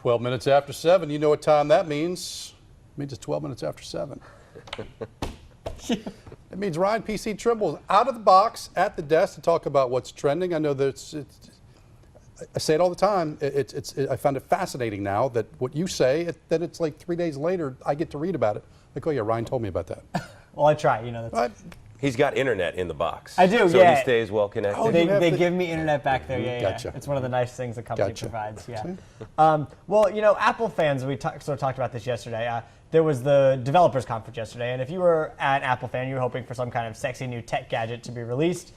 12 minutes after 7. You know what time that means. It means it's 12 minutes after 7. It means Ryan PC Trimble is out of the box at the desk to talk about what's trending. I know that I say it all the time. I found it fascinating now that what you say, that it's like 3 days later, I get to read about it. Like, oh yeah, Ryan told me about that. Well, I try, you know. He's got internet in the box. I do, so yeah. he stays well connected. Oh, they give me internet back there, yeah. Gotcha. It's one of the nice things the company provides, yeah. Well, you know, Apple fans, we sort of talked about this yesterday. There was the developers conference yesterday, and if you were an Apple fan, you were hoping for some kind of sexy new tech gadget to be released.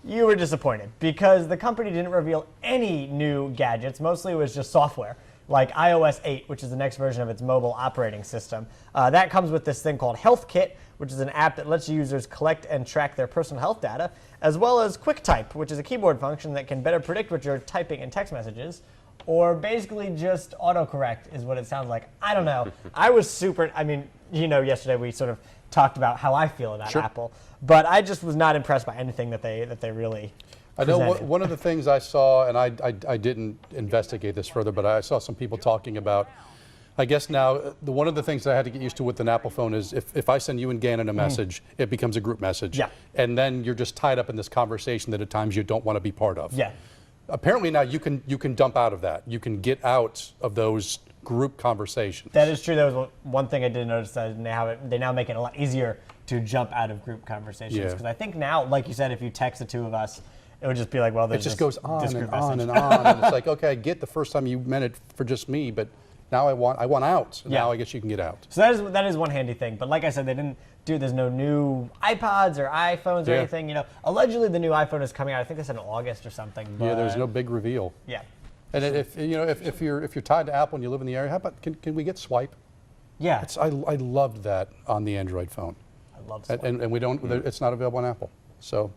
You were disappointed because the company didn't reveal any new gadgets. Mostly it was just software, like iOS 8, which is the next version of its mobile operating system. That comes with this thing called Health Kit, which is an app that lets users collect and track their personal health data, as well as QuickType, which is a keyboard function that can better predict what you're typing in text messages, or basically just autocorrect is what it sounds like. I don't know. I was super, I mean, you know, yesterday we sort of talked about how I feel about Apple, but I just was not impressed by anything that they really presented. I know one of the things I saw, and I didn't investigate this further, but I saw some people talking about, I guess now, one of the things that I had to get used to with an Apple phone is if I send you and Gannon a message, it becomes a group message. Yeah. And then you're just tied up in this conversation that at times you don't want to be part of. Yeah. Apparently now you can dump out of that. You can get out of those group conversations. That is true. That was one thing I did notice, that they now make it a lot easier to jump out of group conversations. Because I think now, like you said, if you text the two of us, it would just be like, well, there's it just goes on and on message. and on. And it's like, okay, I get the first time you meant it for just me, but now I want out. So now I guess you can get out. So that is one handy thing. But like I said, they didn't do. There's no new iPods or iPhones or anything. You know, allegedly the new iPhone is coming out. I think they said in August or something. But Yeah, there's no big reveal. Yeah. And if you know if you're tied to Apple and you live in the area, how about can we get Swipe? Yeah. I loved that on the Android phone. I love Swipe. And we don't. It's not available on Apple. So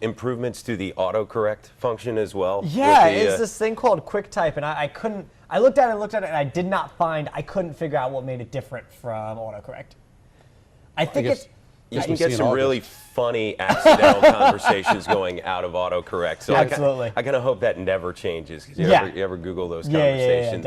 improvements to the autocorrect function as well. Yeah, it's this thing called QuickType, and I couldn't. I looked at it, and I did not find. I couldn't figure out what made it different from autocorrect. I think it's. You can get some really funny accidental conversations going out of autocorrect. So absolutely. I kind of hope that never changes. Because you ever Google those conversations,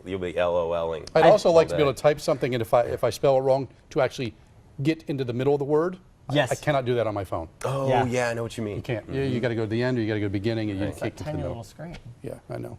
you'll be LOLing. I'd also like to be able to type something, and if I spell it wrong, to actually get into the middle of the word. Yes. I cannot do that on my phone. Oh, yeah, I know what you mean. You can't. You got to go to the end, or you got to go to the beginning, and you It's can't a get to the tiny middle. little screen. Yeah, I know.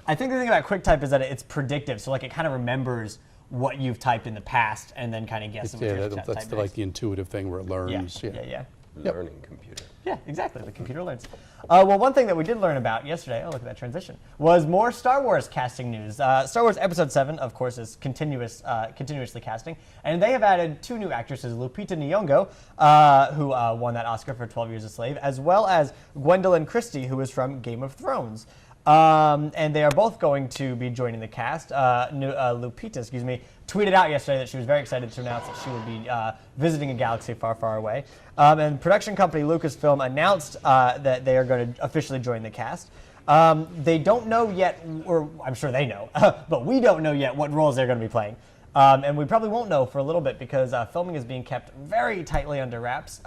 I think the thing about QuickType is that it's predictive, so like it kind of remembers what you've typed in the past and then kind of guesses what you're typing next. That's like the intuitive thing where it learns. Yeah. Learning computer. Yeah, exactly. The computer learns. Well, one thing that we did learn about yesterday, look at that transition, was more Star Wars casting news. Star Wars Episode 7, of course, is continuously casting, and they have added 2 new actresses, Lupita Nyong'o, who won that Oscar for 12 Years a Slave, as well as Gwendolyn Christie, who is from Game of Thrones. And they are both going to be joining the cast. Lupita, tweeted out yesterday that she was very excited to announce that she would be visiting a galaxy far, far away. And production company Lucasfilm announced that they are going to officially join the cast. They don't know yet, or I'm sure they know, but we don't know yet what roles they're going to be playing. And we probably won't know for a little bit because filming is being kept very tightly under wraps.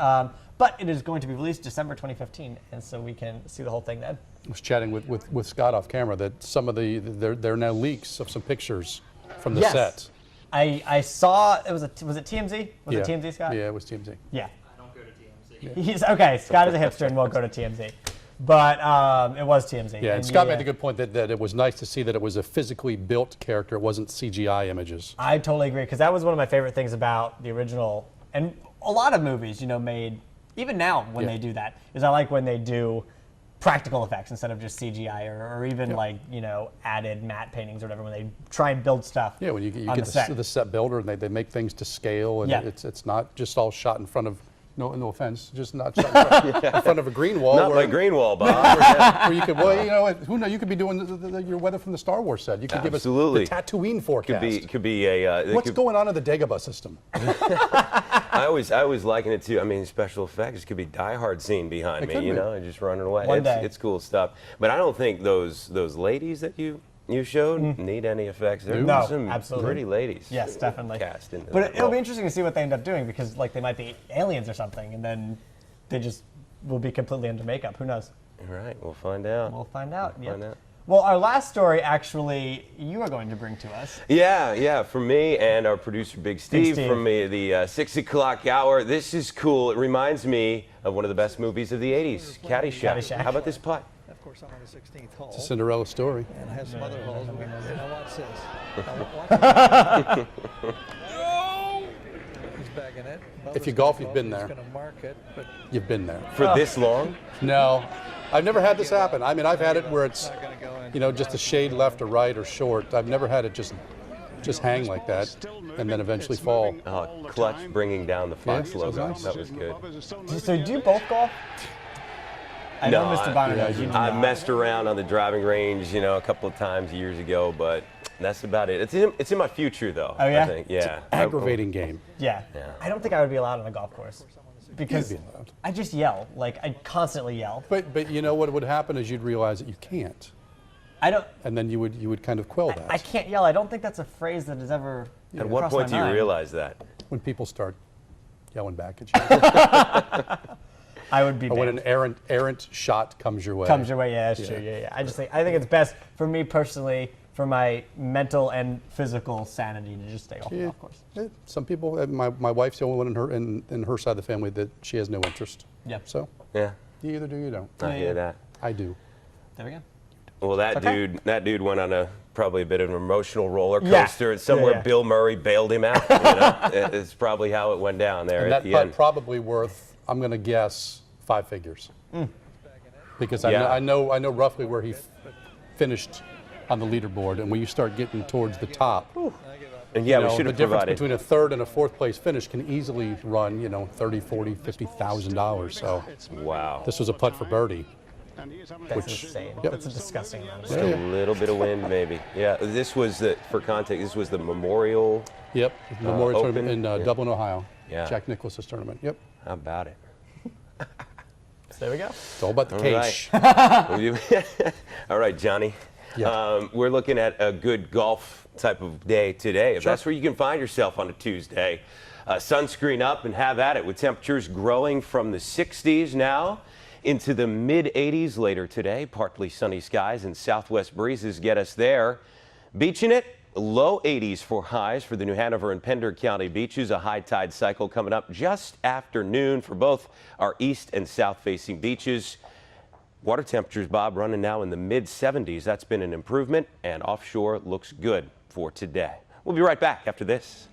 But it is going to be released December 2015, and so we can see the whole thing then. I was chatting with Scott off camera that some of there are now leaks of some pictures from the set. I saw was it TMZ? Was it TMZ, Scott? Yeah, it was TMZ. Yeah. I don't go to TMZ. He's okay. Scott is a hipster and won't go to TMZ, but it was TMZ. Yeah, and Scott made the good point that it was nice to see that it was a physically built character. It wasn't CGI images. I totally agree because that was one of my favorite things about the original, and a lot of movies, made even now when they do that is I like when they do practical effects instead of just CGI or even added matte paintings or whatever when they try and build stuff. Yeah, when you get the set builder and they make things to scale and it's not just all shot in front of no offense, just not shot in front of a green wall. Not my green wall, Bob. Where you could, who knows? You could be doing your weather from the Star Wars set. You could give us the Tatooine forecast. Could be a. What's going on in the Dagobah system? I always liken it to. I mean, special effects could be Die Hard scene behind me. Just running away. It's cool stuff. But I don't think those ladies that you showed need any effects. There are some absolutely pretty ladies. Yes, definitely. Cast into but it'll be interesting to see what they end up doing because they might be aliens or something, and then they just will be completely under makeup. Who knows? All right, we'll find out. We'll find out. Well, our last story, actually, you are going to bring to us. Yeah, for me and our producer, Big Steve. From me, the 6 o'clock hour. This is cool. It reminds me of one of the best movies of the 80s, Caddyshack. How about this putt? Of course, I'm on the 16th hole. It's a Cinderella story. And I have some other holes. Now watch this. Now watch this. He's bagging it. If you golf, you've been there. He's going to mark it, but You've been there. For this long? No, I've never had this happen. I mean, I've had it where it's, not going to go in. you know, just a shade left or right or short. I've never had it just hang like that and then eventually fall. Clutch bringing down the Fox Yeah, logo. nice. That was good. So do you both golf? I know Mr. Bonner does. You do I not. messed around on the driving range, a couple of times years ago, but that's about it. It's in my future, though. Oh, yeah? I think. Yeah. Aggravating game. Yeah. I don't think I would be allowed on a golf course because You'd be allowed. I just yell. Like, I constantly yell. But you know what would happen is you'd realize that you can't, I don't. and then you would kind of quell that. I can't yell. I don't think that's a phrase that has ever. At what crossed point my do you mind. realize that? When people start yelling back at you, I would be. or when banned. an errant shot comes your way. Comes your way, yeah, that's true. Yeah. I think it's best for me personally, for my mental and physical sanity, to just stay off the Yeah. golf course. Some people, my wife's the only one in her side of the family that she has no interest. Yeah. So Yeah, you either do, you don't. I hear that. I do. There we go. Well, that Okay. dude went on probably a bit of an emotional roller Yeah. coaster, and somewhere Yeah. Bill Murray bailed him out. It's probably how it went down there And at that the putt end. probably worth, I'm going to guess, 5 figures. Because Yeah. I know roughly where he finished on the leaderboard, and when you start getting towards the top, And yeah, you we know, should the have difference provided. between a third and a fourth place finish can easily run, $30, $40, $50,000. So Wow. this was a putt for birdie. That's insane. Yep. That's a disgusting amount of Just money. a little bit of wind, maybe. Yeah, this was for context. This was the Memorial. Yep, Memorial Tournament Open? in Yeah. Dublin, Ohio. Yeah. Jack Nicklaus's tournament. Yep, How about it? So there we go. it's all about the All cash. All right, Johnny. Yeah. We're looking at a good golf type of day today. If that's where you can find yourself on a Tuesday. Sunscreen up and have at it with temperatures growing from the 60s now into the mid-80s later today. Partly sunny skies and southwest breezes get us there. Beaching it, low 80s for highs for the New Hanover and Pender County beaches. A high tide cycle coming up just after noon for both our east and south facing beaches. Water temperatures, Bob, running now in the mid-70s. That's been an improvement, and offshore looks good for today. We'll be right back after this.